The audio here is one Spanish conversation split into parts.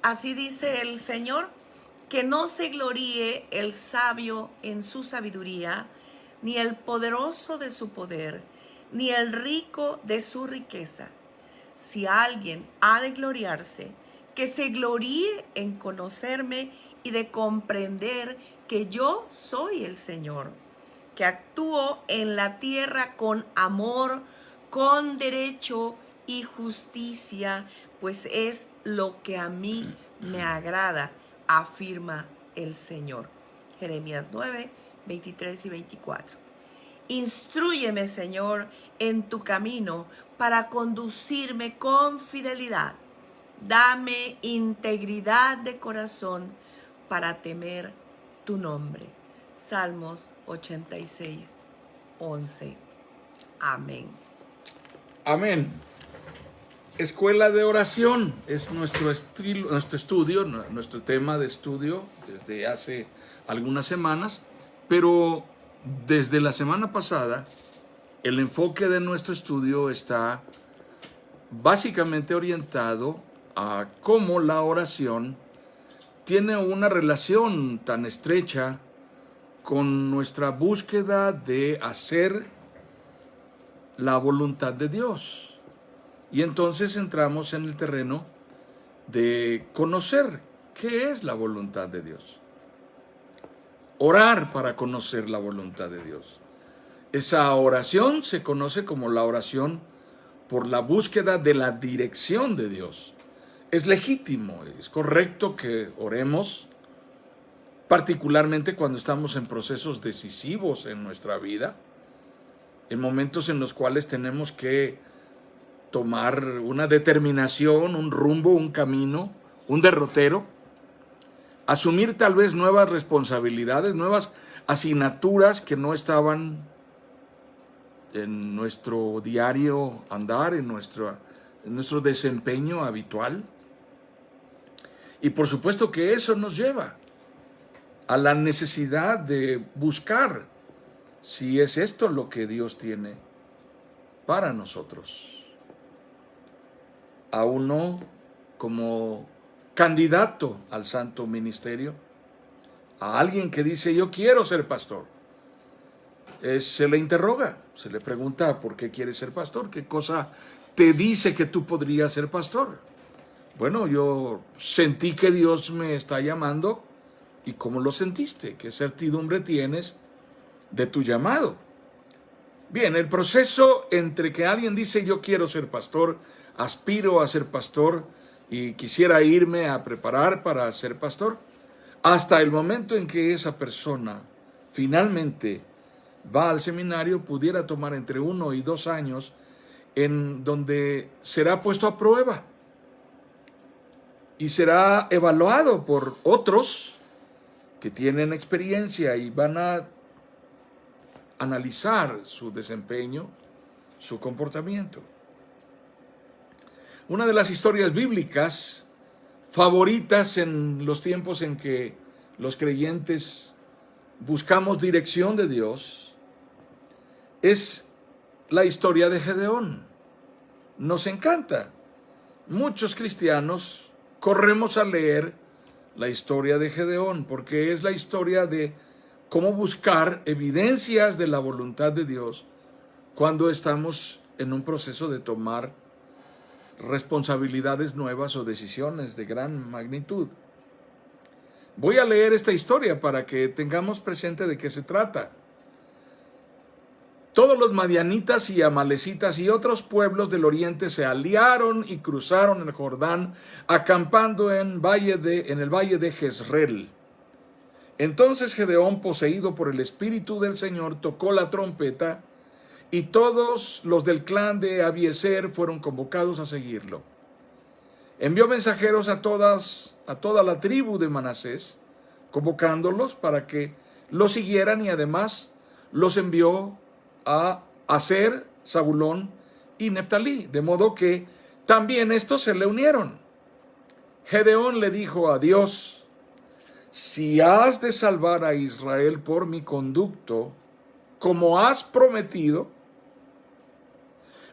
Así dice el Señor, que no se gloríe el sabio en su sabiduría, ni el poderoso de su poder, ni el rico de su riqueza. Si alguien ha de gloriarse, que se gloríe en conocerme y de comprender que yo soy el Señor, que actúo en la tierra con amor, con derecho y justicia, pues es lo que a mí me agrada, afirma el Señor. Jeremías 9, 23 y 24. Instrúyeme, Señor, en tu camino para conducirme con fidelidad. Dame integridad de corazón para temer tu nombre. Salmos 86, 11. Amén. Amén. Escuela de oración es nuestro estudio, nuestro tema de estudio desde hace algunas semanas, pero desde la semana pasada el enfoque de nuestro estudio está básicamente orientado a cómo la oración tiene una relación tan estrecha con nuestra búsqueda de hacer la voluntad de Dios. Y entonces entramos en el terreno de conocer qué es la voluntad de Dios. Orar para conocer la voluntad de Dios. Esa oración se conoce como la oración por la búsqueda de la dirección de Dios. Es legítimo, es correcto que oremos, particularmente cuando estamos en procesos decisivos en nuestra vida, en momentos en los cuales tenemos que tomar una determinación, un rumbo, un camino, un derrotero, asumir tal vez nuevas responsabilidades, nuevas asignaturas que no estaban en nuestro diario andar, en nuestro desempeño habitual. Y por supuesto que eso nos lleva a la necesidad de buscar si es esto lo que Dios tiene para nosotros. A uno como candidato al santo ministerio, a alguien que dice yo quiero ser pastor, se le interroga, se le pregunta por qué quieres ser pastor, qué cosa te dice que tú podrías ser pastor. Bueno, yo sentí que Dios me está llamando. ¿Y cómo lo sentiste? ¿Qué certidumbre tienes de tu llamado? Bien, el proceso entre que alguien dice yo quiero ser pastor, aspiro a ser pastor y quisiera irme a preparar para ser pastor, hasta el momento en que esa persona finalmente va al seminario, pudiera tomar entre 1 y 2 años en donde será puesto a prueba y será evaluado por otros que tienen experiencia y van a analizar su desempeño, su comportamiento. Una de las historias bíblicas favoritas en los tiempos en que los creyentes buscamos dirección de Dios es la historia de Gedeón. Nos encanta. Muchos cristianos corremos a leer la historia de Gedeón porque es la historia de cómo buscar evidencias de la voluntad de Dios cuando estamos en un proceso de tomar responsabilidades nuevas o decisiones de gran magnitud. Voy a leer esta historia para que tengamos presente de qué se trata. Todos los madianitas y amalecitas y otros pueblos del oriente se aliaron y cruzaron el Jordán, acampando en el valle de Jezreel. Entonces Gedeón, poseído por el Espíritu del Señor, tocó la trompeta y todos los del clan de Abiezer fueron convocados a seguirlo. Envió mensajeros a toda la tribu de Manasés, convocándolos para que lo siguieran y además los envió a Aser, Zabulón y Neftalí, de modo que también estos se le unieron. Gedeón le dijo a Dios: si has de salvar a Israel por mi conducto, como has prometido,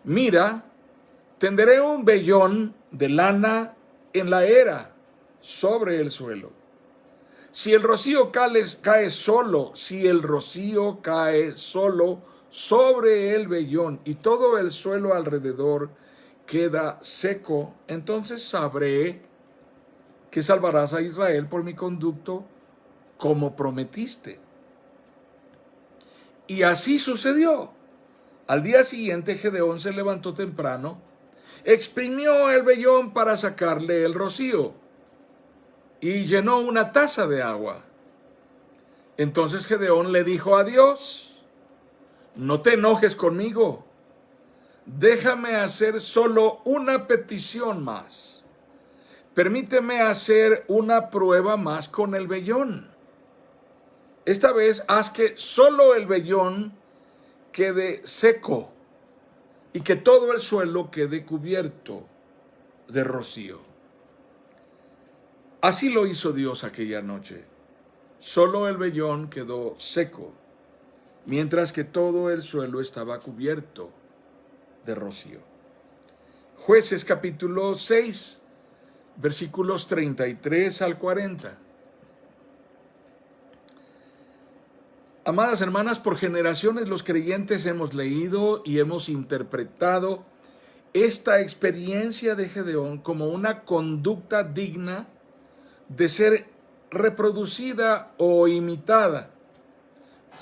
mira, tenderé un vellón de lana en la era sobre el suelo. Si el rocío cae solo sobre el vellón y todo el suelo alrededor queda seco, entonces sabré que salvarás a Israel por mi conducto como prometiste. Y así sucedió. Al día siguiente Gedeón se levantó temprano, exprimió el vellón para sacarle el rocío y llenó una taza de agua. Entonces Gedeón le dijo a Dios: no te enojes conmigo, déjame hacer solo una petición más. Permíteme hacer una prueba más con el vellón. Esta vez haz que solo el vellón quede seco y que todo el suelo quede cubierto de rocío. Así lo hizo Dios aquella noche. Solo el vellón quedó seco, mientras que todo el suelo estaba cubierto de rocío. Jueces capítulo 6, versículos 33 al 40. Amadas hermanas, por generaciones los creyentes hemos leído y hemos interpretado esta experiencia de Gedeón como una conducta digna de ser reproducida o imitada,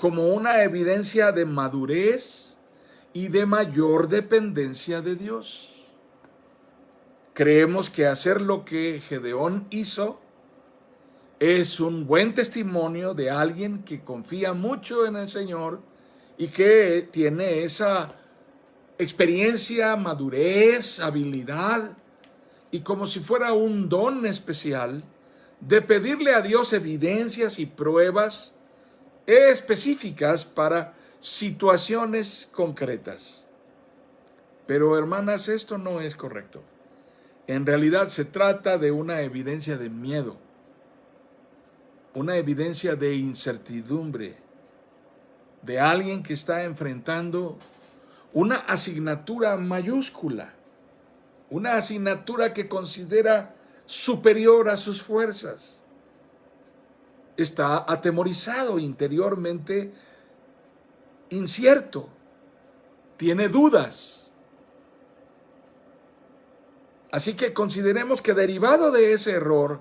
como una evidencia de madurez y de mayor dependencia de Dios. Creemos que hacer lo que Gedeón hizo es un buen testimonio de alguien que confía mucho en el Señor y que tiene esa experiencia, madurez, habilidad y como si fuera un don especial de pedirle a Dios evidencias y pruebas específicas para situaciones concretas. Pero hermanas, esto no es correcto. En realidad se trata de una evidencia de miedo, una evidencia de incertidumbre, de alguien que está enfrentando una asignatura mayúscula, una asignatura que considera superior a sus fuerzas. Está atemorizado interiormente, incierto, tiene dudas. Así que consideremos que derivado de ese error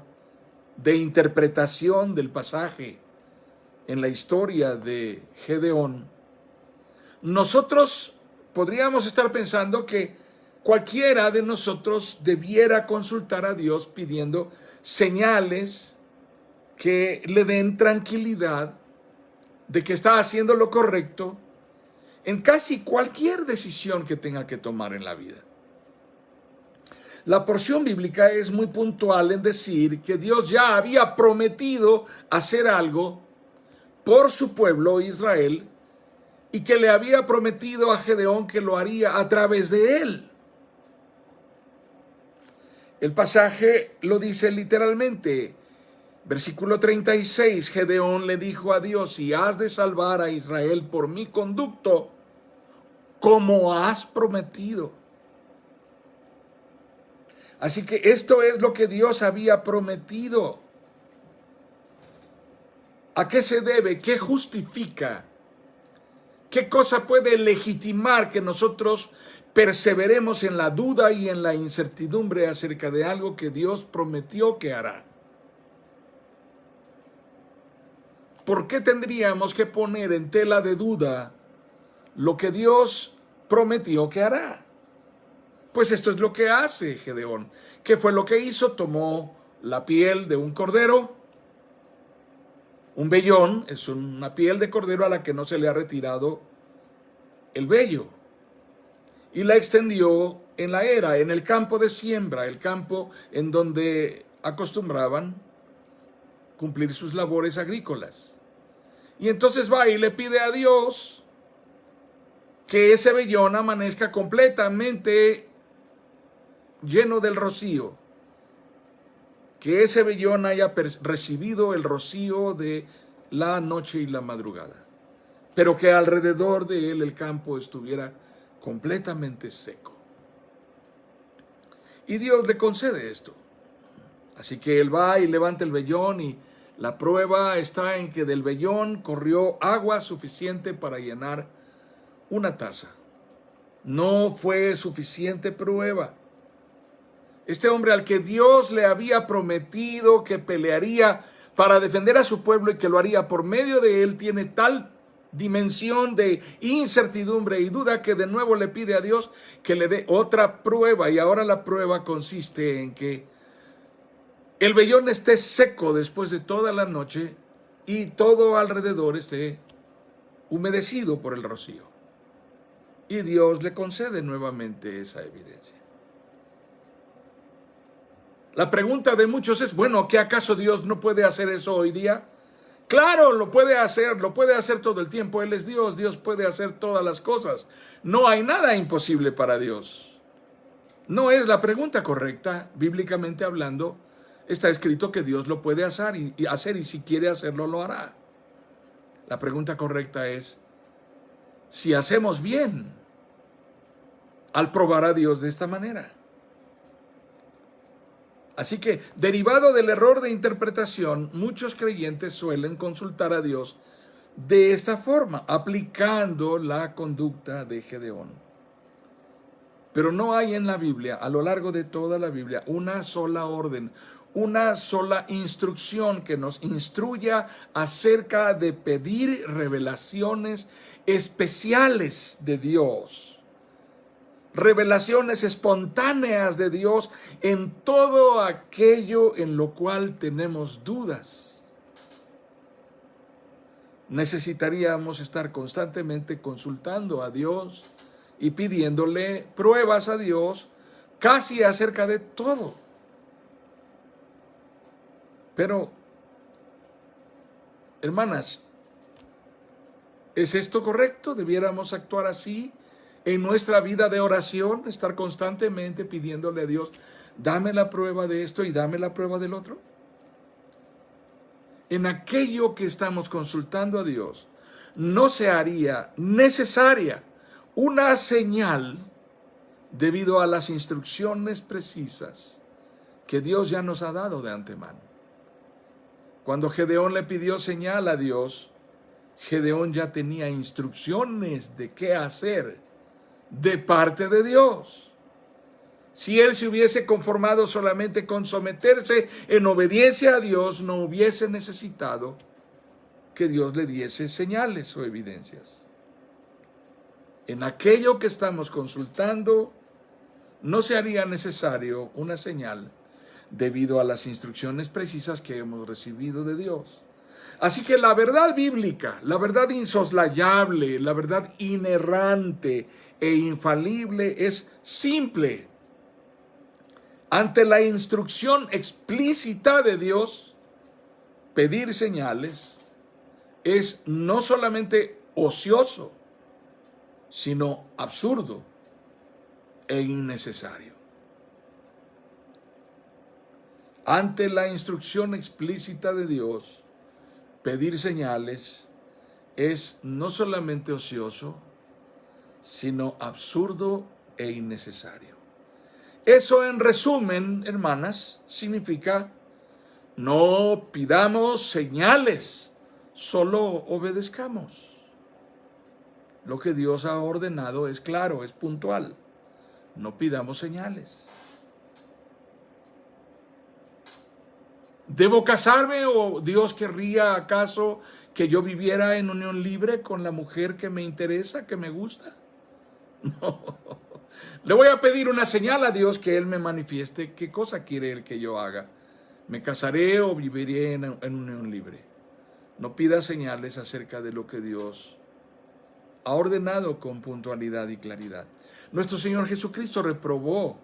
de interpretación del pasaje en la historia de Gedeón, nosotros podríamos estar pensando que cualquiera de nosotros debiera consultar a Dios pidiendo señales que le den tranquilidad de que está haciendo lo correcto en casi cualquier decisión que tenga que tomar en la vida. La porción bíblica es muy puntual en decir que Dios ya había prometido hacer algo por su pueblo Israel y que le había prometido a Gedeón que lo haría a través de él. El pasaje lo dice literalmente. Versículo 36, Gedeón le dijo a Dios: si has de salvar a Israel por mi conducto, como has prometido. Así que esto es lo que Dios había prometido. ¿A qué se debe? ¿Qué justifica? ¿Qué cosa puede legitimar que nosotros perseveremos en la duda y en la incertidumbre acerca de algo que Dios prometió que hará? ¿Por qué tendríamos que poner en tela de duda lo que Dios prometió que hará? Pues esto es lo que hace Gedeón. ¿Qué fue lo que hizo? Tomó la piel de un cordero. Un vellón es una piel de cordero a la que no se le ha retirado el vello. Y la extendió en la era, en el campo de siembra, el campo en donde acostumbraban cumplir sus labores agrícolas. Y entonces va y le pide a Dios que ese vellón amanezca completamente lleno del rocío, que ese vellón haya recibido el rocío de la noche y la madrugada, pero que alrededor de él el campo estuviera completamente seco. Y Dios le concede esto. Así que él va y levanta el vellón y la prueba está en que del vellón corrió agua suficiente para llenar una taza. No fue suficiente prueba. Este hombre al que Dios le había prometido que pelearía para defender a su pueblo y que lo haría por medio de él, tiene tal dimensión de incertidumbre y duda que de nuevo le pide a Dios que le dé otra prueba. Y ahora la prueba consiste en que el vellón esté seco después de toda la noche y todo alrededor esté humedecido por el rocío. Y Dios le concede nuevamente esa evidencia. La pregunta de muchos es, bueno, ¿qué acaso Dios no puede hacer eso hoy día? Claro, lo puede hacer todo el tiempo. Él es Dios, Dios puede hacer todas las cosas. No hay nada imposible para Dios. No es la pregunta correcta, bíblicamente hablando. Está escrito que Dios lo puede hacer y si quiere hacerlo, lo hará. La pregunta correcta es, si hacemos bien al probar a Dios de esta manera. Así que, derivado del error de interpretación, muchos creyentes suelen consultar a Dios de esta forma, aplicando la conducta de Gedeón. Pero no hay en la Biblia, a lo largo de toda la Biblia, una sola orden, una sola instrucción que nos instruya acerca de pedir revelaciones especiales de Dios. Revelaciones espontáneas de Dios en todo aquello en lo cual tenemos dudas. Necesitaríamos estar constantemente consultando a Dios y pidiéndole pruebas a Dios casi acerca de todo. Pero, hermanas, ¿es esto correcto? ¿Debiéramos actuar así en nuestra vida de oración? Estar constantemente pidiéndole a Dios, dame la prueba de esto y dame la prueba del otro. En aquello que estamos consultando a Dios, no se haría necesaria una señal debido a las instrucciones precisas que Dios ya nos ha dado de antemano. Cuando Gedeón le pidió señal a Dios, Gedeón ya tenía instrucciones de qué hacer de parte de Dios. Si él se hubiese conformado solamente con someterse en obediencia a Dios, no hubiese necesitado que Dios le diese señales o evidencias. En aquello que estamos consultando, no se haría necesario una señal debido a las instrucciones precisas que hemos recibido de Dios. Así que la verdad bíblica, la verdad insoslayable, la verdad inerrante e infalible es simple. Ante la instrucción explícita de Dios, pedir señales es no solamente ocioso, sino absurdo e innecesario. Ante la instrucción explícita de Dios, pedir señales es no solamente ocioso, sino absurdo e innecesario. Eso, en resumen, hermanas, significa no pidamos señales, solo obedezcamos. Lo que Dios ha ordenado es claro, es puntual. No pidamos señales. ¿Debo casarme o Dios querría acaso que yo viviera en unión libre con la mujer que me interesa, que me gusta? No. Le voy a pedir una señal a Dios que Él me manifieste qué cosa quiere Él que yo haga. ¿Me casaré o viviré en unión libre? No pida señales acerca de lo que Dios ha ordenado con puntualidad y claridad. Nuestro Señor Jesucristo reprobó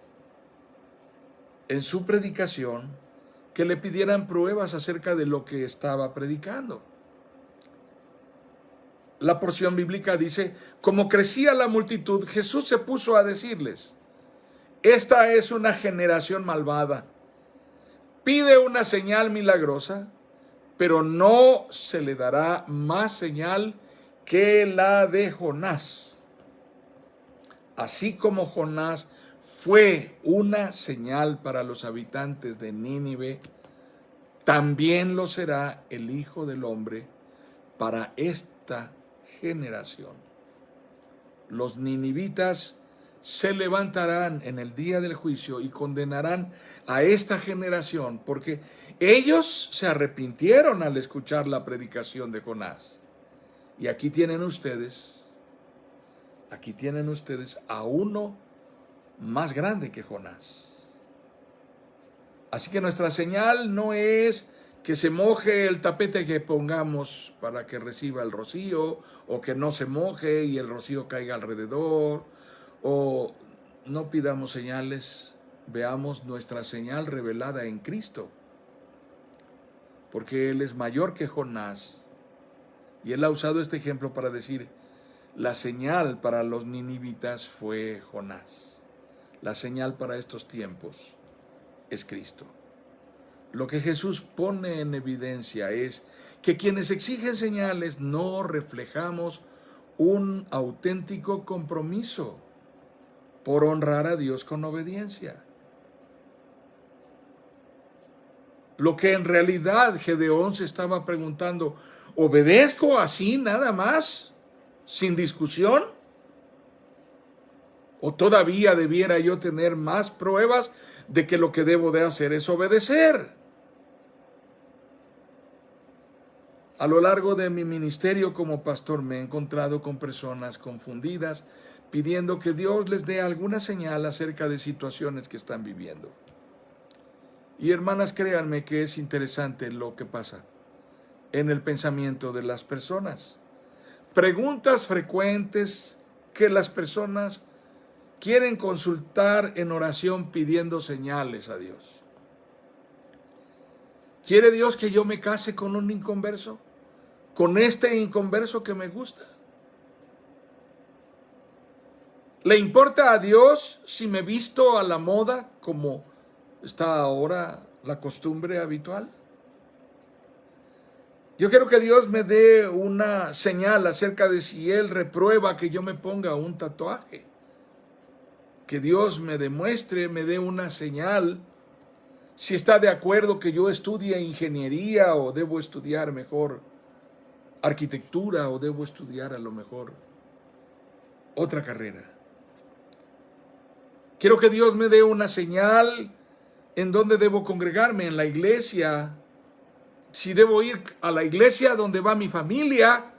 en su predicación que le pidieran pruebas acerca de lo que estaba predicando. La porción bíblica dice, como crecía la multitud, Jesús se puso a decirles, esta es una generación malvada, pide una señal milagrosa, pero no se le dará más señal que la de Jonás. Así como Jonás fue una señal para los habitantes de Nínive, también lo será el Hijo del Hombre para esta generación. Los ninivitas se levantarán en el día del juicio y condenarán a esta generación, porque ellos se arrepintieron al escuchar la predicación de Jonás. Y aquí tienen ustedes a uno más grande que Jonás. Así que nuestra señal no es que se moje el tapete que pongamos para que reciba el rocío, o que no se moje y el rocío caiga alrededor, o no pidamos señales, veamos nuestra señal revelada en Cristo, porque Él es mayor que Jonás, y Él ha usado este ejemplo para decir, la señal para los ninivitas fue Jonás, la señal para estos tiempos es Cristo. Lo que Jesús pone en evidencia es que quienes exigen señales no reflejamos un auténtico compromiso por honrar a Dios con obediencia. Lo que en realidad Gedeón se estaba preguntando, ¿obedezco así nada más, sin discusión? ¿O todavía debiera yo tener más pruebas de que lo que debo de hacer es obedecer? A lo largo de mi ministerio como pastor me he encontrado con personas confundidas pidiendo que Dios les dé alguna señal acerca de situaciones que están viviendo. Y hermanas, créanme que es interesante lo que pasa en el pensamiento de las personas. Preguntas frecuentes que las personas quieren consultar en oración pidiendo señales a Dios. ¿Quiere Dios que yo me case con un inconverso? ¿Con este inconverso que me gusta? ¿Le importa a Dios si me visto a la moda como está ahora la costumbre habitual? Yo quiero que Dios me dé una señal acerca de si Él reprueba que yo me ponga un tatuaje. Que Dios me demuestre, me dé una señal si está de acuerdo que yo estudie ingeniería o debo estudiar mejor arquitectura o debo estudiar a lo mejor otra carrera. Quiero que Dios me dé una señal en donde debo congregarme, en la iglesia, si debo ir a la iglesia donde va mi familia,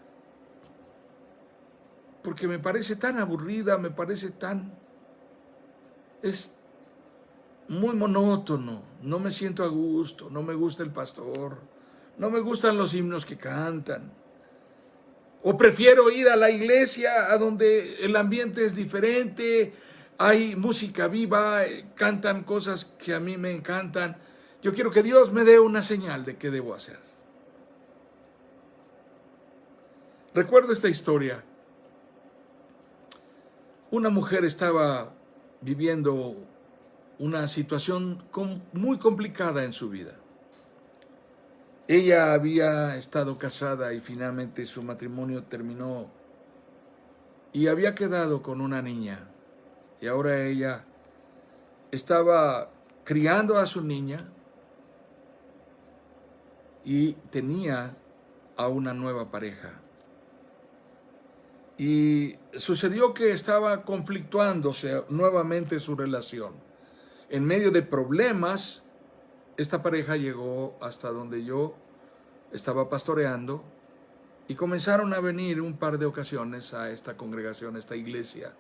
porque me parece tan aburrida, es muy monótono, no me siento a gusto, no me gusta el pastor, no me gustan los himnos que cantan. O prefiero ir a la iglesia a donde el ambiente es diferente, hay música viva, cantan cosas que a mí me encantan. Yo quiero que Dios me dé una señal de qué debo hacer. Recuerdo esta historia. Una mujer estaba viviendo una situación muy complicada en su vida. Ella había estado casada y finalmente su matrimonio terminó y había quedado con una niña. Y ahora ella estaba criando a su niña y tenía a una nueva pareja. Y sucedió que estaba conflictuándose nuevamente su relación. En medio de problemas, esta pareja llegó hasta donde yo estaba pastoreando y comenzaron a venir un par de ocasiones a esta congregación, a esta iglesia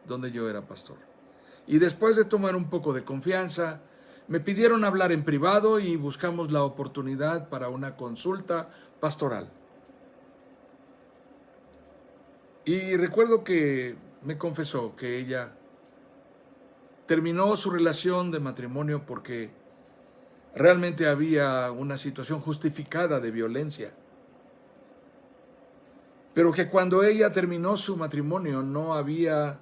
donde yo era pastor. Y después de tomar un poco de confianza, me pidieron hablar en privado y buscamos la oportunidad para una consulta pastoral. Y recuerdo que me confesó que ella terminó su relación de matrimonio porque realmente había una situación justificada de violencia. Pero que cuando ella terminó su matrimonio no había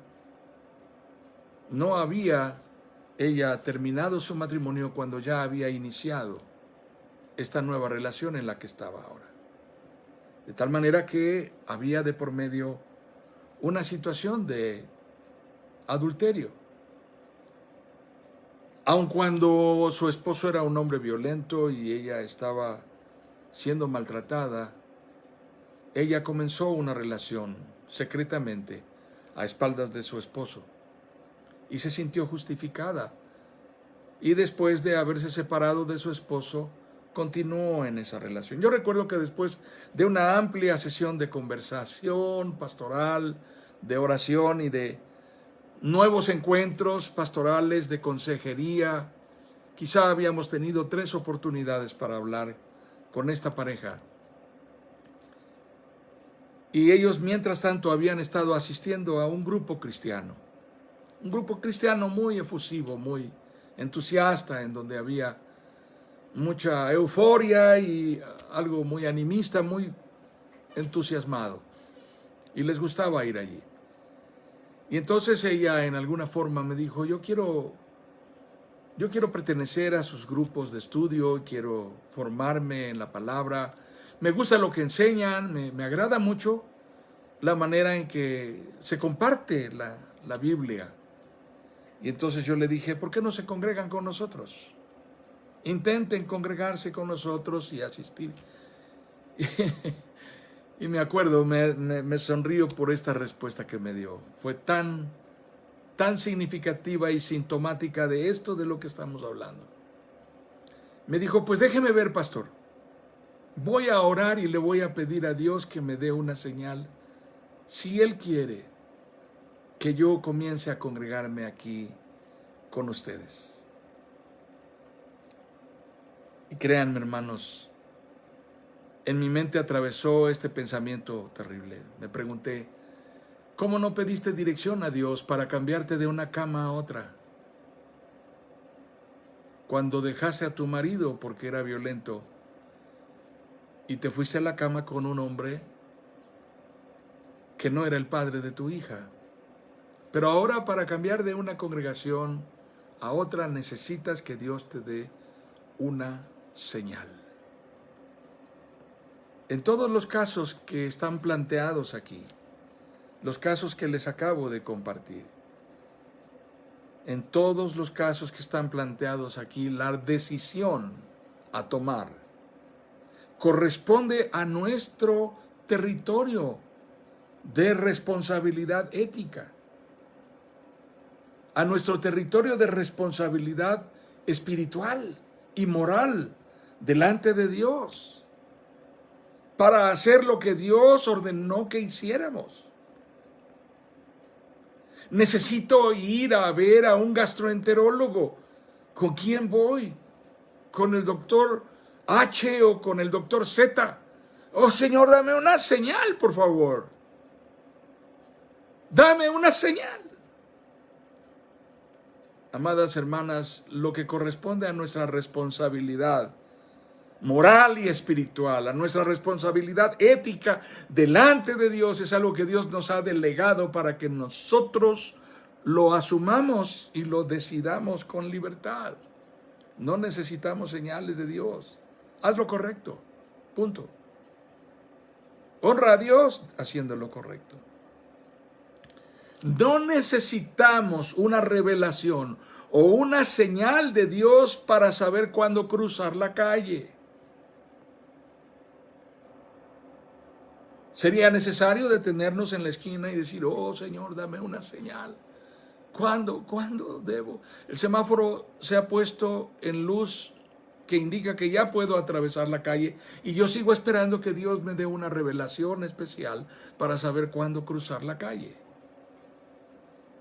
ella terminado su matrimonio cuando ya había iniciado esta nueva relación en la que estaba ahora. De tal manera que había de por medio una situación de adulterio. Aun cuando su esposo era un hombre violento y ella estaba siendo maltratada, ella comenzó una relación secretamente a espaldas de su esposo y se sintió justificada. Y después de haberse separado de su esposo, continuó en esa relación. Yo recuerdo que después de una amplia sesión de conversación pastoral, de oración y de nuevos encuentros pastorales, de consejería, quizá habíamos tenido 3 oportunidades para hablar con esta pareja. Y ellos, mientras tanto, habían estado asistiendo a un grupo cristiano muy efusivo, muy entusiasta, en donde había mucha euforia y algo muy animista, muy entusiasmado. Y les gustaba ir allí. Y entonces ella en alguna forma me dijo, yo quiero pertenecer a sus grupos de estudio, quiero formarme en la palabra, me gusta lo que enseñan, me agrada mucho la manera en que se comparte la Biblia. Y entonces yo le dije, ¿por qué no se congregan con nosotros? Intenten congregarse con nosotros y asistir. Y me acuerdo, me sonrío por esta respuesta que me dio. Fue tan significativa y sintomática de esto de lo que estamos hablando. Me dijo, pues déjeme ver, pastor. Voy a orar y le voy a pedir a Dios que me dé una señal, si Él quiere que yo comience a congregarme aquí con ustedes. Y créanme, hermanos, en mi mente atravesó este pensamiento terrible. Me pregunté, ¿cómo no pediste dirección a Dios para cambiarte de una cama a otra? Cuando dejaste a tu marido porque era violento y te fuiste a la cama con un hombre que no era el padre de tu hija. Pero ahora, para cambiar de una congregación a otra, necesitas que Dios te dé una señal. En todos los casos que están planteados aquí, los casos que les acabo de compartir, en todos los casos que están planteados aquí, la decisión a tomar corresponde a nuestro territorio de responsabilidad ética, a nuestro territorio de responsabilidad espiritual y moral delante de Dios, para hacer lo que Dios ordenó que hiciéramos. Necesito ir a ver a un gastroenterólogo. ¿Con quién voy? ¿Con el doctor H o con el doctor Z? Oh, Señor, dame una señal, por favor. Dame una señal. Amadas hermanas, lo que corresponde a nuestra responsabilidad moral y espiritual, a nuestra responsabilidad ética delante de Dios, es algo que Dios nos ha delegado para que nosotros lo asumamos y lo decidamos con libertad. No necesitamos señales de Dios. Haz lo correcto. Punto. Honra a Dios haciendo lo correcto. No necesitamos una revelación o una señal de Dios para saber cuándo cruzar la calle. ¿Sería necesario detenernos en la esquina y decir, oh Señor, dame una señal? ¿Cuándo debo? El semáforo se ha puesto en luz que indica que ya puedo atravesar la calle y yo sigo esperando que Dios me dé una revelación especial para saber cuándo cruzar la calle.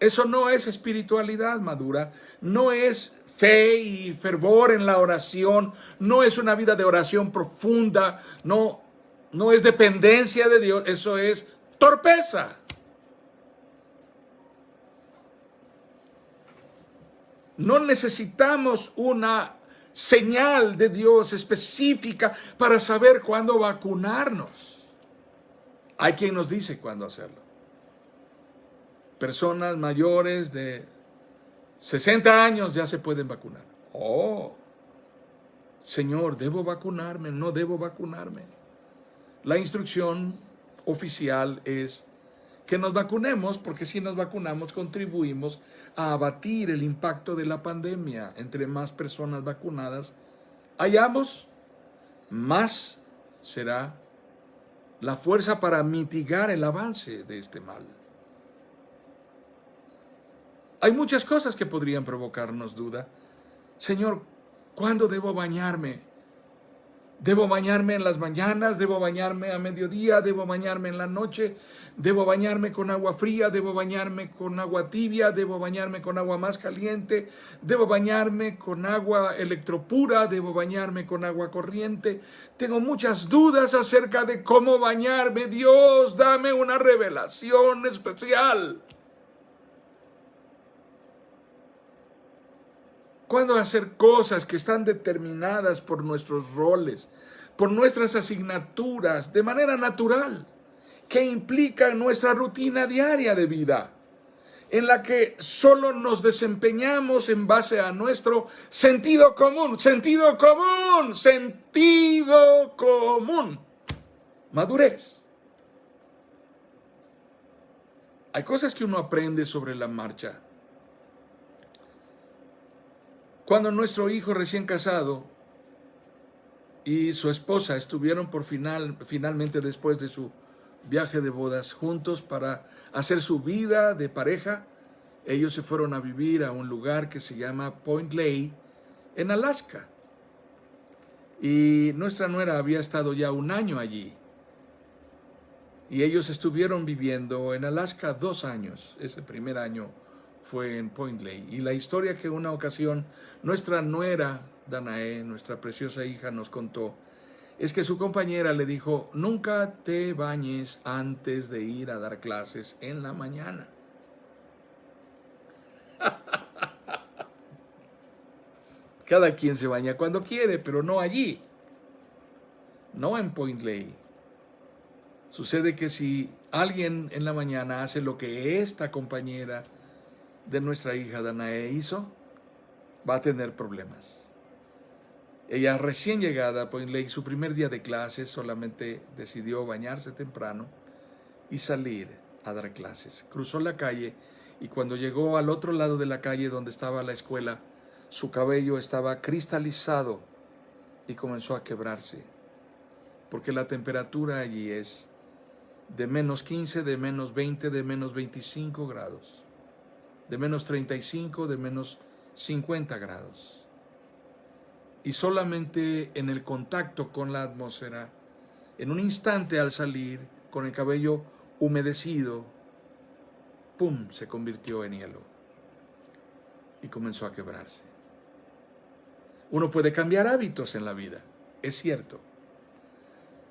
Eso no es espiritualidad madura, no es fe y fervor en la oración, no es una vida de oración profunda, no es dependencia de Dios, eso es torpeza. No necesitamos una señal de Dios específica para saber cuándo vacunarnos. Hay quien nos dice cuándo hacerlo. Personas mayores de 60 años ya se pueden vacunar. Oh, Señor, ¿debo vacunarme? ¿No debo vacunarme? La instrucción oficial es que nos vacunemos, porque si nos vacunamos contribuimos a abatir el impacto de la pandemia. Entre más personas vacunadas hayamos, más será la fuerza para mitigar el avance de este mal. Hay muchas cosas que podrían provocarnos duda. Señor, ¿cuándo debo bañarme? ¿Debo bañarme en las mañanas? ¿Debo bañarme a mediodía? ¿Debo bañarme en la noche? ¿Debo bañarme con agua fría? ¿Debo bañarme con agua tibia? ¿Debo bañarme con agua más caliente? ¿Debo bañarme con agua electropura? ¿Debo bañarme con agua corriente? Tengo muchas dudas acerca de cómo bañarme. Dios, dame una revelación especial. ¿Cuándo hacer cosas que están determinadas por nuestros roles, por nuestras asignaturas, de manera natural, que implican nuestra rutina diaria de vida, en la que solo nos desempeñamos en base a nuestro sentido común, sentido común, sentido común, madurez? Hay cosas que uno aprende sobre la marcha. Cuando nuestro hijo recién casado y su esposa estuvieron finalmente después de su viaje de bodas juntos para hacer su vida de pareja, ellos se fueron a vivir a un lugar que se llama Point Lay, en Alaska. Y nuestra nuera había estado ya 1 año allí. Y ellos estuvieron viviendo en Alaska 2 años. Ese primer año fue en Point Lay. Y la historia que una ocasión nuestra nuera, Danae, nuestra preciosa hija, nos contó, es que su compañera le dijo: nunca te bañes antes de ir a dar clases en la mañana. Cada quien se baña cuando quiere, pero no allí, no en Point Lay. Sucede que si alguien en la mañana hace lo que esta compañera de nuestra hija Danae hizo, va a tener problemas. Ella, recién llegada a Point Lay, su primer día de clases, solamente decidió bañarse temprano y salir a dar clases. Cruzó la calle y cuando llegó al otro lado de la calle donde estaba la escuela, su cabello estaba cristalizado y comenzó a quebrarse, porque la temperatura allí es de -15, de -20, de -25 grados, de -35, de -50 grados. Y solamente en el contacto con la atmósfera, en un instante al salir, con el cabello humedecido, ¡pum!, se convirtió en hielo y comenzó a quebrarse. Uno puede cambiar hábitos en la vida, es cierto.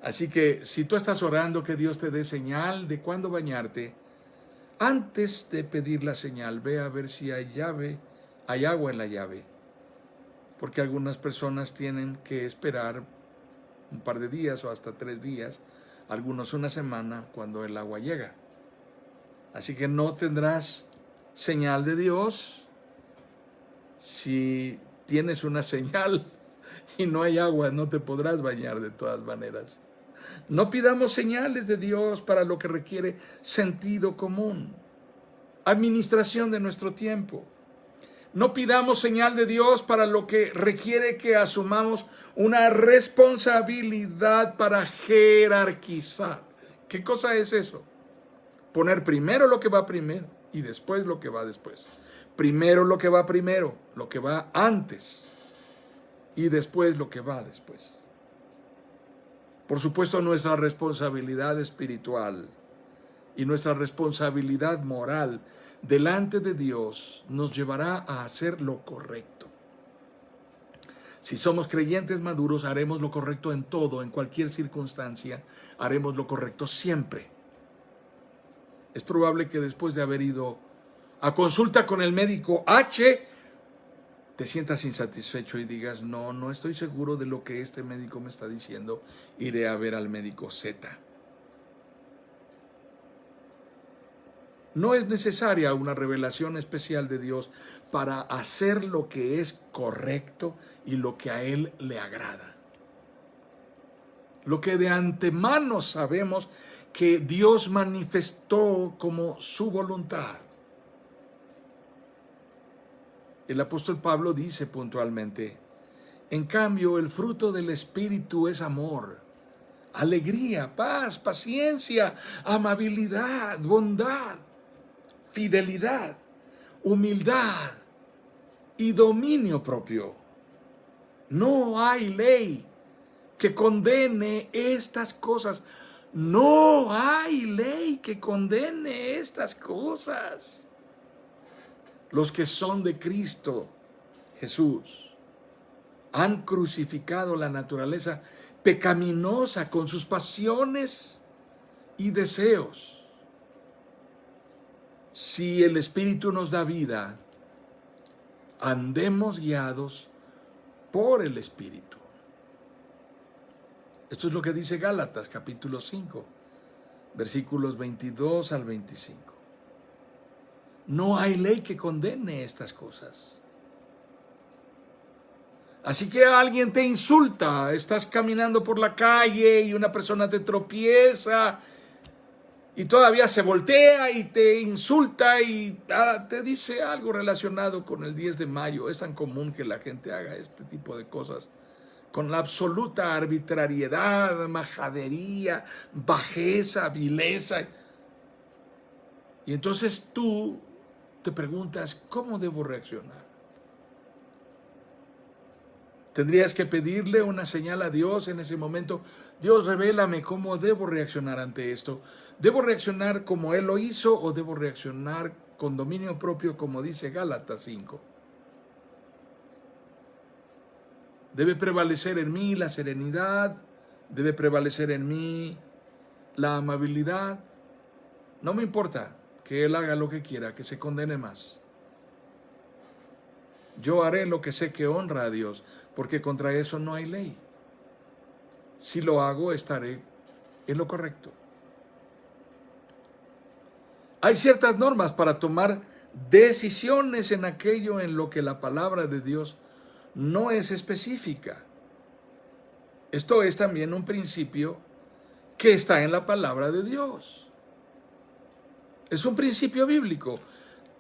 Así que si tú estás orando que Dios te dé señal de cuándo bañarte, antes de pedir la señal, ve a ver si hay agua en la llave. Porque algunas personas tienen que esperar un par de días o hasta 3 días, algunos 1 semana, cuando el agua llega. Así que no tendrás señal de Dios si tienes una señal y no hay agua, no te podrás bañar de todas maneras. No pidamos señales de Dios para lo que requiere sentido común, administración de nuestro tiempo. No pidamos señal de Dios para lo que requiere que asumamos una responsabilidad para jerarquizar. ¿Qué cosa es eso? Poner primero lo que va primero y después lo que va después. Primero lo que va primero, lo que va antes, y después lo que va después. Por supuesto, nuestra responsabilidad espiritual y nuestra responsabilidad moral delante de Dios nos llevará a hacer lo correcto. Si somos creyentes maduros, haremos lo correcto en todo, en cualquier circunstancia, haremos lo correcto siempre. Es probable que después de haber ido a consulta con el médico H, te sientas insatisfecho y digas: no estoy seguro de lo que este médico me está diciendo, iré a ver al médico Z. No es necesaria una revelación especial de Dios para hacer lo que es correcto y lo que a Él le agrada. lo que de antemano sabemos que Dios manifestó como su voluntad. El apóstol Pablo dice puntualmente: en cambio, el fruto del Espíritu es amor, alegría, paz, paciencia, amabilidad, bondad, fidelidad, humildad y dominio propio. No hay ley que condene estas cosas. No hay ley que condene estas cosas. Los que son de Cristo Jesús han crucificado la naturaleza pecaminosa con sus pasiones y deseos. Si el Espíritu nos da vida, andemos guiados por el Espíritu. Esto es lo que dice Gálatas capítulo 5, versículos 22 al 25. No hay ley que condene estas cosas. Así que alguien te insulta, estás caminando por la calle y una persona te tropieza y todavía se voltea y te insulta y te dice algo relacionado con el 10 de mayo. Es tan común que la gente haga este tipo de cosas con la absoluta arbitrariedad, majadería, bajeza, vileza. Y entonces tú te preguntas, ¿cómo debo reaccionar? Tendrías que pedirle una señal a Dios en ese momento. Dios, revélame cómo debo reaccionar ante esto. ¿Debo reaccionar como Él lo hizo o debo reaccionar con dominio propio, como dice Gálatas 5? Debe prevalecer en mí la serenidad, debe prevalecer en mí la amabilidad. No me importa que Él haga lo que quiera, que se condene más. Yo haré lo que sé que honra a Dios, porque contra eso no hay ley. Si lo hago, estaré en lo correcto. Hay ciertas normas para tomar decisiones en aquello en lo que la palabra de Dios no es específica. Esto es también un principio que está en la palabra de Dios. Es un principio bíblico.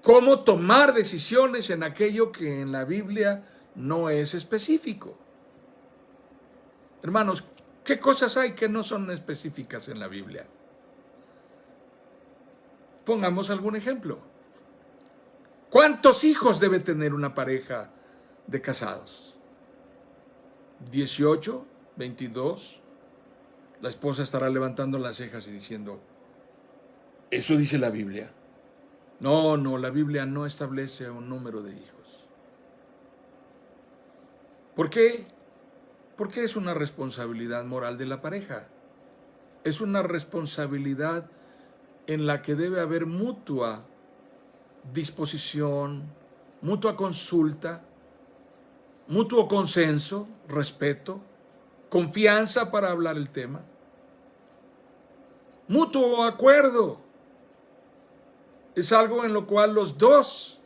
Cómo tomar decisiones en aquello que en la Biblia no es específico. Hermanos, ¿qué cosas hay que no son específicas en la Biblia? Pongamos algún ejemplo. ¿Cuántos hijos debe tener una pareja de casados? ¿18? ¿22? La esposa estará levantando las cejas y diciendo, ¿eso dice la Biblia? No, la Biblia no establece un número de hijos. ¿Por qué? Porque es una responsabilidad moral de la pareja. Es una responsabilidad en la que debe haber mutua disposición, mutua consulta, mutuo consenso, respeto, confianza para hablar el tema, mutuo acuerdo. Es algo en lo cual los dos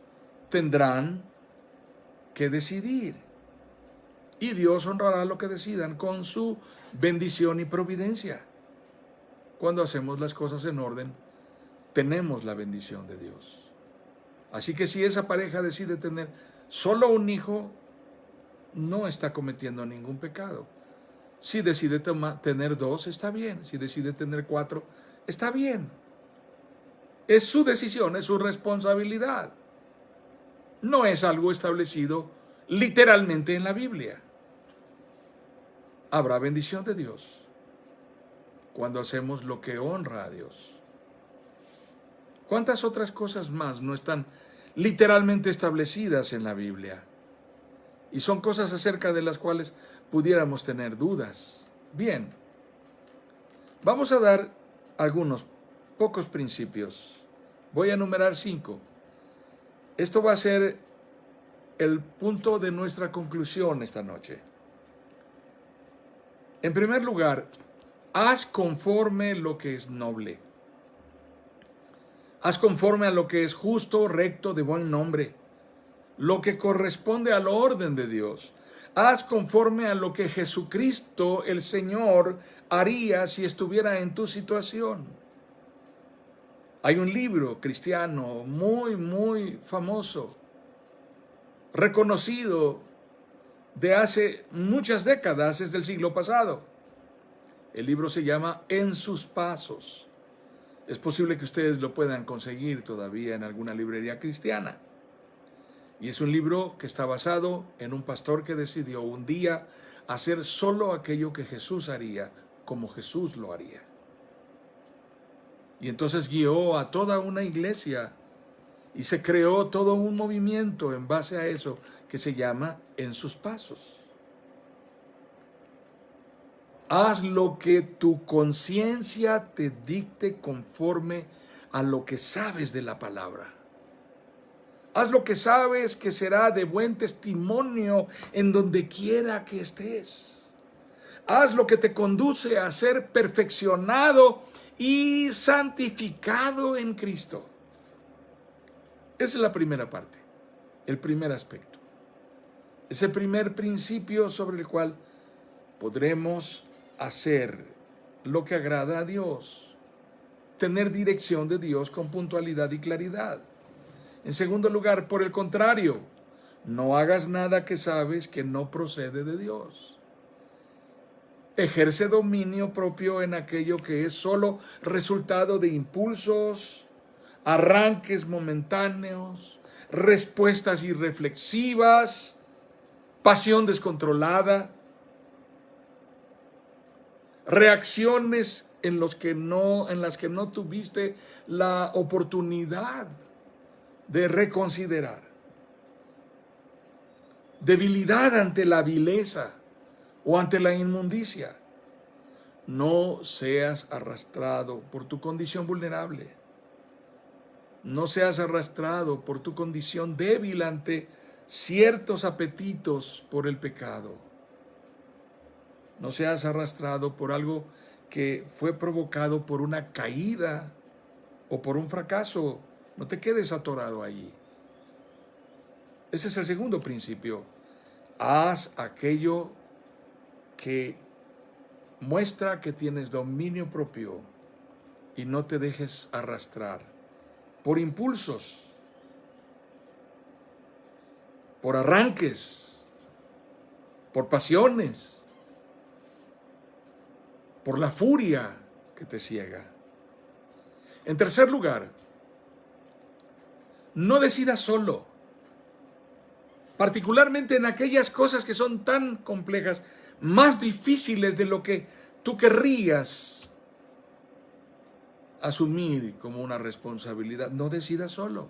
tendrán que decidir. Y Dios honrará lo que decidan con su bendición y providencia. Cuando hacemos las cosas en orden, tenemos la bendición de Dios. Así que si esa pareja decide tener solo un hijo, no está cometiendo ningún pecado. Si decide tener 2, está bien. Si decide tener 4, está bien. Es su decisión, es su responsabilidad. No es algo establecido literalmente en la Biblia. Habrá bendición de Dios cuando hacemos lo que honra a Dios. ¿Cuántas otras cosas más no están literalmente establecidas en la Biblia? Y son cosas acerca de las cuales pudiéramos tener dudas. Bien, vamos a dar algunos pocos principios. Voy a enumerar 5. Esto va a ser el punto de nuestra conclusión esta noche. En primer lugar, haz conforme lo que es noble. Haz conforme a lo que es justo, recto, de buen nombre, lo que corresponde al orden de Dios. Haz conforme a lo que Jesucristo, el Señor, haría si estuviera en tu situación. Hay un libro cristiano muy famoso, reconocido de hace muchas décadas, es del siglo pasado. El libro se llama En sus pasos. Es posible que ustedes lo puedan conseguir todavía en alguna librería cristiana. Y es un libro que está basado en un pastor que decidió un día hacer solo aquello que Jesús haría, como Jesús lo haría. Y entonces guió a toda una iglesia y se creó todo un movimiento en base a eso que se llama En sus pasos. Haz lo que tu conciencia te dicte conforme a lo que sabes de la palabra. Haz lo que sabes que será de buen testimonio en donde quiera que estés. Haz lo que te conduce a ser perfeccionado y santificado en Cristo. Esa es la primera parte, el primer aspecto. Es el primer principio sobre el cual podremos hacer lo que agrada a Dios, tener dirección de Dios con puntualidad y claridad. En segundo lugar, por el contrario, no hagas nada que sabes que no procede de Dios. Ejerce dominio propio en aquello que es solo resultado de impulsos, arranques momentáneos, respuestas irreflexivas, pasión descontrolada, reacciones en las que no tuviste la oportunidad de reconsiderar, debilidad ante la vileza o ante la inmundicia. No seas arrastrado por tu condición vulnerable. No seas arrastrado por tu condición débil ante ciertos apetitos por el pecado. No seas arrastrado por algo que fue provocado por una caída o por un fracaso. No te quedes atorado allí. Ese es el segundo principio. Haz aquello que muestra que tienes dominio propio y no te dejes arrastrar por impulsos, por arranques, por pasiones, por la furia que te ciega. En tercer lugar, no decidas solo, particularmente en aquellas cosas que son tan complejas, más difíciles de lo que tú querrías asumir como una responsabilidad. No decidas solo,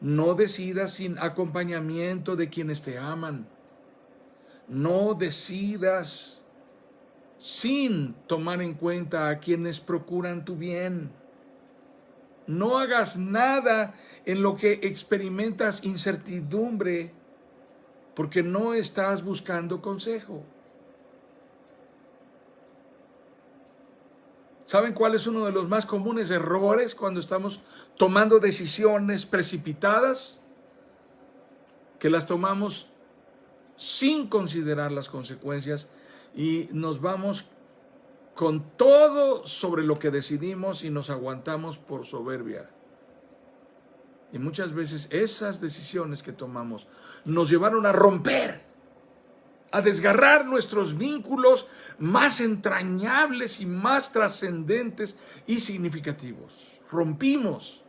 no decidas sin acompañamiento de quienes te aman, no decidas sin tomar en cuenta a quienes procuran tu bien. No hagas nada en lo que experimentas incertidumbre porque no estás buscando consejo. ¿Saben cuál es uno de los más comunes errores cuando estamos tomando decisiones precipitadas? Que las tomamos sin considerar las consecuencias y nos vamos con todo sobre lo que decidimos y nos aguantamos por soberbia. Y muchas veces esas decisiones que tomamos nos llevaron a romper, a desgarrar nuestros vínculos más entrañables y más trascendentes y significativos. Rompimos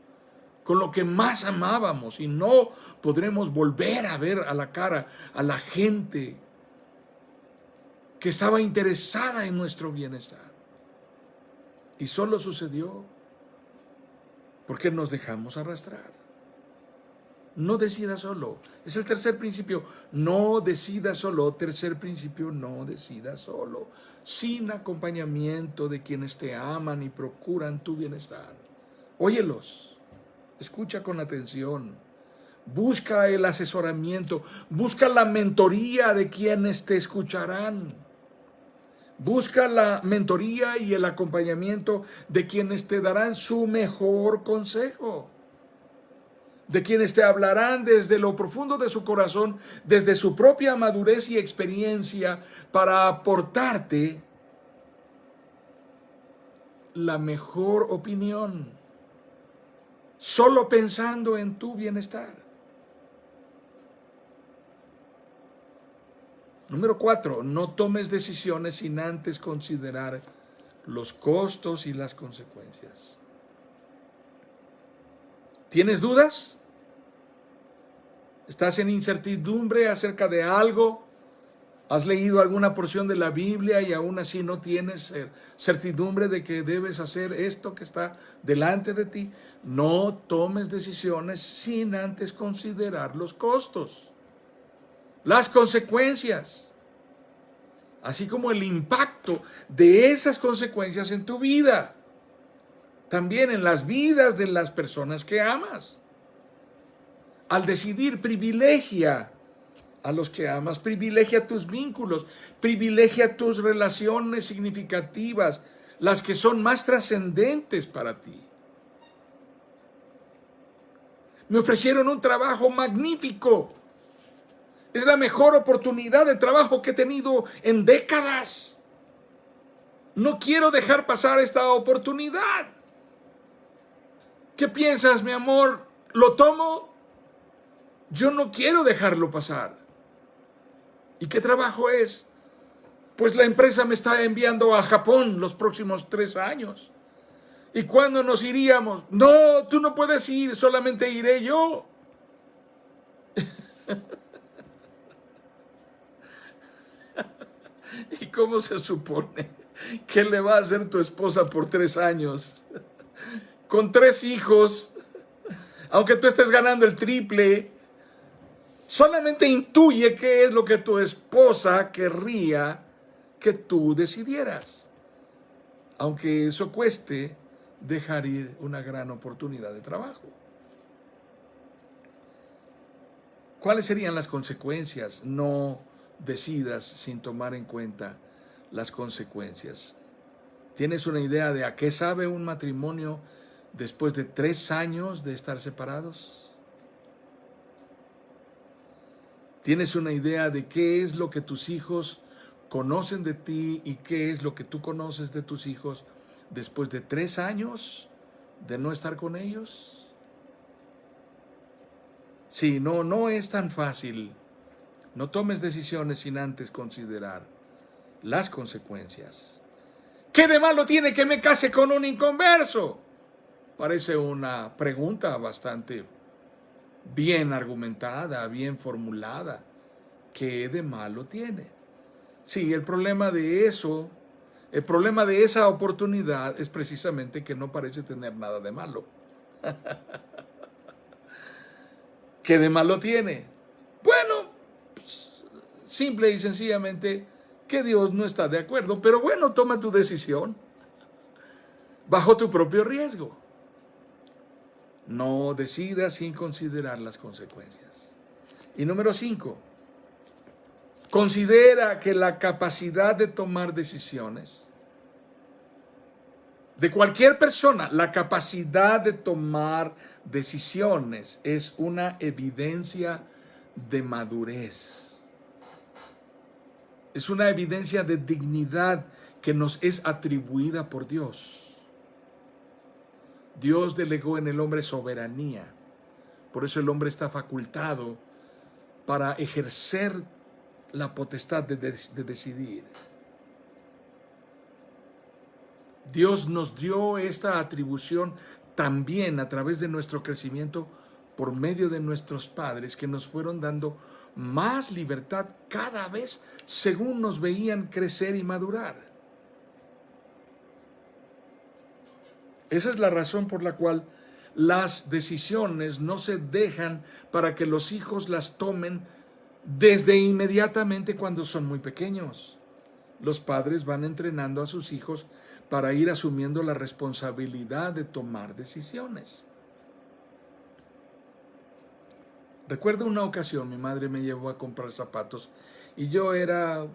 con lo que más amábamos y no podremos volver a ver a la cara a la gente que estaba interesada en nuestro bienestar. Y solo sucedió porque nos dejamos arrastrar. No decidas solo. Es el tercer principio. No decidas solo. Tercer principio, no decidas solo. Sin acompañamiento de quienes te aman y procuran tu bienestar. Óyelos. Escucha con atención. Busca el asesoramiento. Busca la mentoría de quienes te escucharán. Busca la mentoría y el acompañamiento de quienes te darán su mejor consejo. de quienes te hablarán desde lo profundo de su corazón, desde su propia madurez y experiencia, para aportarte la mejor opinión, solo pensando en tu bienestar. Número 4, no tomes decisiones sin antes considerar los costos y las consecuencias. ¿Tienes dudas? ¿Estás en incertidumbre acerca de algo? ¿Has leído alguna porción de la Biblia y aún así no tienes certidumbre de que debes hacer esto que está delante de ti? No tomes decisiones sin antes considerar los costos, las consecuencias, así como el impacto de esas consecuencias en tu vida, también en las vidas de las personas que amas. Al decidir, privilegia a los que amas, privilegia tus vínculos, privilegia tus relaciones significativas, las que son más trascendentes para ti. Me ofrecieron un trabajo magnífico. Es la mejor oportunidad de trabajo que he tenido en décadas. No quiero dejar pasar esta oportunidad. ¿Qué piensas, mi amor? ¿Lo tomo? Yo no quiero dejarlo pasar. ¿Y qué trabajo es? Pues la empresa me está enviando a Japón los próximos 3 años. ¿Y cuándo nos iríamos? No, tú no puedes ir, solamente iré yo. ¿Y cómo se supone que le va a hacer tu esposa por 3 años? Con 3 hijos, aunque tú estés ganando el triple, solamente intuye qué es lo que tu esposa querría que tú decidieras, aunque eso cueste dejar ir una gran oportunidad de trabajo. ¿Cuáles serían las consecuencias? No decidas sin tomar en cuenta las consecuencias. ¿Tienes una idea de a qué sabe un matrimonio después de 3 años de estar separados? ¿Tienes una idea de qué es lo que tus hijos conocen de ti y qué es lo que tú conoces de tus hijos después de 3 años de no estar con ellos? Sí, no es tan fácil. No tomes decisiones sin antes considerar las consecuencias. ¿Qué de malo tiene que me case con un inconverso? Parece una pregunta bastante bien argumentada, bien formulada. ¿Qué de malo tiene? Sí, el problema de esa oportunidad es precisamente que no parece tener nada de malo. ¿Qué de malo tiene? Bueno, simple y sencillamente que Dios no está de acuerdo, pero bueno, toma tu decisión bajo tu propio riesgo. No decidas sin considerar las consecuencias. Y número 5, considera que la capacidad de tomar decisiones de cualquier persona, la capacidad de tomar decisiones es una evidencia de madurez. Es una evidencia de dignidad que nos es atribuida por Dios. Dios delegó en el hombre soberanía. Por eso el hombre está facultado para ejercer la potestad de decidir. Dios nos dio esta atribución también a través de nuestro crecimiento por medio de nuestros padres, que nos fueron dando más libertad cada vez según nos veían crecer y madurar. Esa es la razón por la cual las decisiones no se dejan para que los hijos las tomen desde inmediatamente cuando son muy pequeños. Los padres van entrenando a sus hijos para ir asumiendo la responsabilidad de tomar decisiones. Recuerdo una ocasión, mi madre me llevó a comprar zapatos y yo era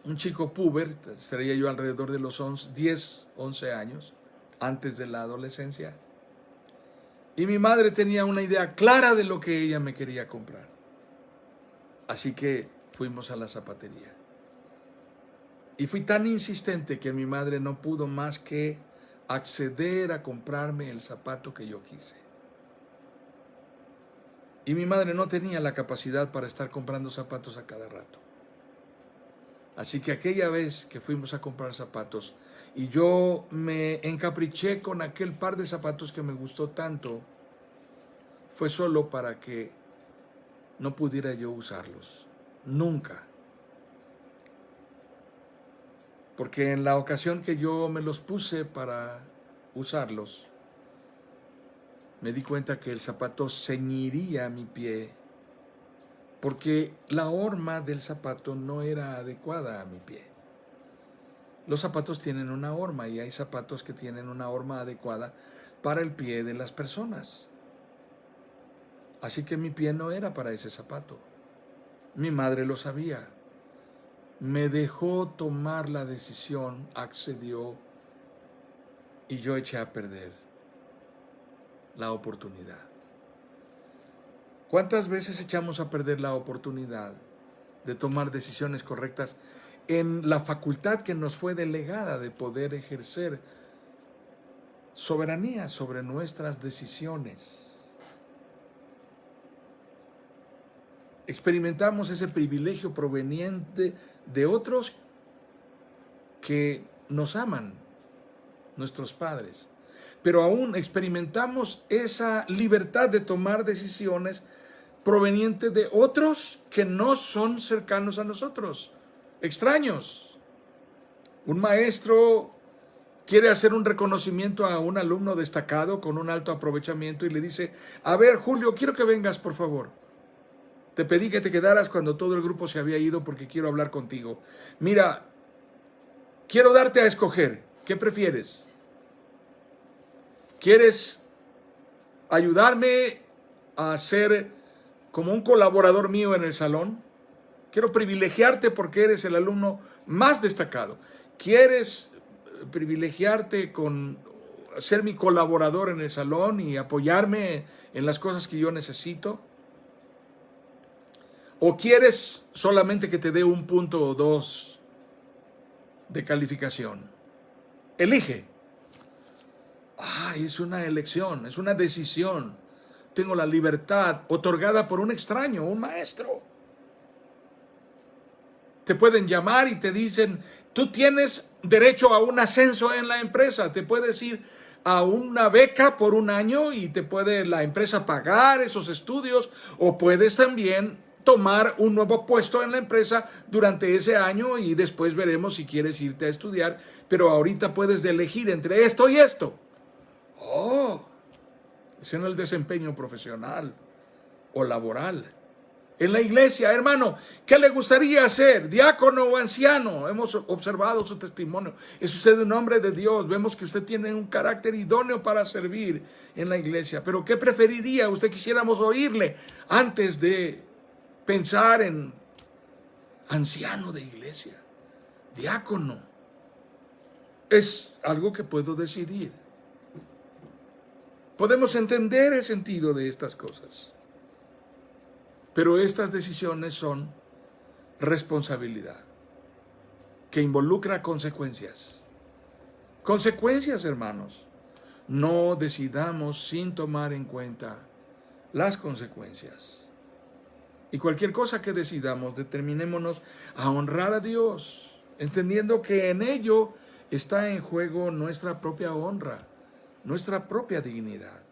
un chico puber, sería yo alrededor de los 10, 11 años, antes de la adolescencia. Y mi madre tenía una idea clara de lo que ella me quería comprar. Así que fuimos a la zapatería. Y fui tan insistente que mi madre no pudo más que acceder a comprarme el zapato que yo quise. Y mi madre no tenía la capacidad para estar comprando zapatos a cada rato. Así que aquella vez que fuimos a comprar zapatos y yo me encapriché con aquel par de zapatos que me gustó tanto, fue solo para que no pudiera yo usarlos. Nunca. Porque en la ocasión que yo me los puse para usarlos, me di cuenta que el zapato ceñiría mi pie, porque la horma del zapato no era adecuada a mi pie. Los zapatos tienen una horma y hay zapatos que tienen una horma adecuada para el pie de las personas. Así que mi pie no era para ese zapato. Mi madre lo sabía. Me dejó tomar la decisión, accedió y yo eché a perder la oportunidad. ¿Cuántas veces echamos a perder la oportunidad de tomar decisiones correctas en la facultad que nos fue delegada de poder ejercer soberanía sobre nuestras decisiones? Experimentamos ese privilegio proveniente de otros que nos aman, nuestros padres. Pero aún experimentamos esa libertad de tomar decisiones proveniente de otros que no son cercanos a nosotros, extraños. Un maestro quiere hacer un reconocimiento a un alumno destacado con un alto aprovechamiento y le dice: a ver, Julio, quiero que vengas, por favor. Te pedí que te quedaras cuando todo el grupo se había ido porque quiero hablar contigo. Mira, quiero darte a escoger. ¿Qué prefieres? ¿Quieres ayudarme a ser como un colaborador mío en el salón? Quiero privilegiarte porque eres el alumno más destacado. ¿Quieres privilegiarte con ser mi colaborador en el salón y apoyarme en las cosas que yo necesito? ¿O quieres solamente que te dé 1 punto o 2 de calificación? Elige. Es una elección, es una decisión. Tengo la libertad otorgada por un extraño, un maestro. Te pueden llamar y te dicen: tú tienes derecho a un ascenso en la empresa. Te puedes ir a una beca por 1 año y te puede la empresa pagar esos estudios, o puedes también tomar un nuevo puesto en la empresa durante ese año y después veremos si quieres irte a estudiar, pero ahorita puedes elegir entre esto y esto. Es en el desempeño profesional o laboral. En la iglesia, hermano, ¿qué le gustaría hacer? ¿Diácono o anciano? Hemos observado su testimonio. Es usted un hombre de Dios. Vemos que usted tiene un carácter idóneo para servir en la iglesia. Pero ¿qué preferiría? Usted quisiéramos oírle antes de pensar en anciano de iglesia, diácono. Es algo que puedo decidir. Podemos entender el sentido de estas cosas, pero estas decisiones son responsabilidad que involucra consecuencias. Consecuencias, hermanos. No decidamos sin tomar en cuenta las consecuencias. Y cualquier cosa que decidamos, determinémonos a honrar a Dios, entendiendo que en ello está en juego nuestra propia honra, nuestra propia dignidad.